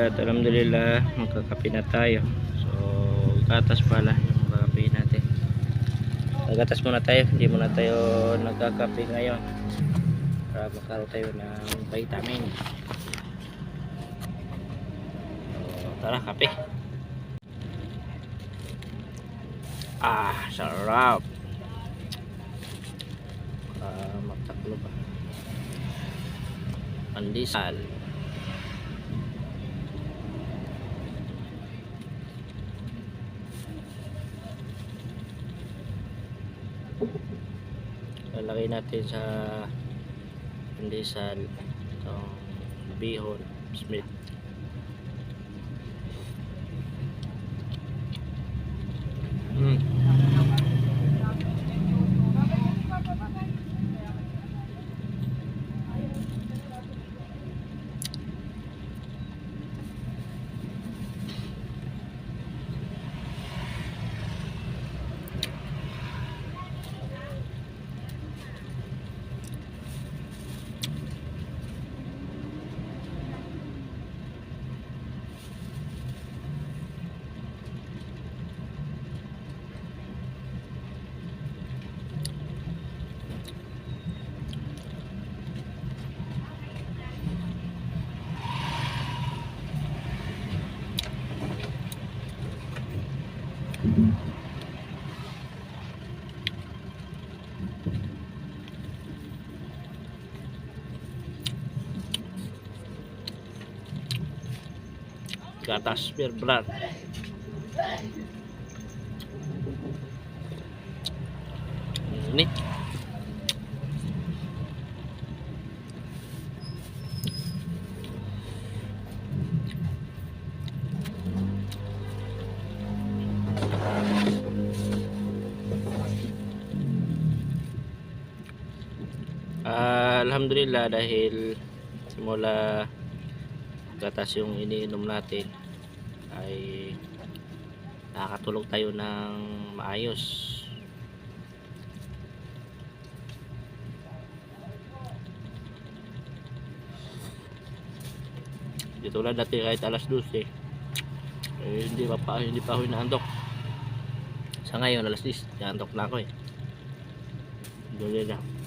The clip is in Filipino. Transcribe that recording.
at alhamdulillah magkakape na tayo. So gatas pala yung kakape natin. Gatas muna tayo, hindi muna tayo nagkakape ngayon para magkaroon tayo ng vitamin. So tara, kape. Sarap. Magtaklo pa. Pandesal. Lalagay natin sa pandesal itong bihon Smith. Gatas beer brand. Ini alhamdulillah dahil simula gatas yung iniinom natin ay nakakatulog tayo ng maayos. Dito lang dati kahit alas 12 hindi pa ako inaantok. Sa ngayon alas 10 inaantok na ako Alhamdulillah.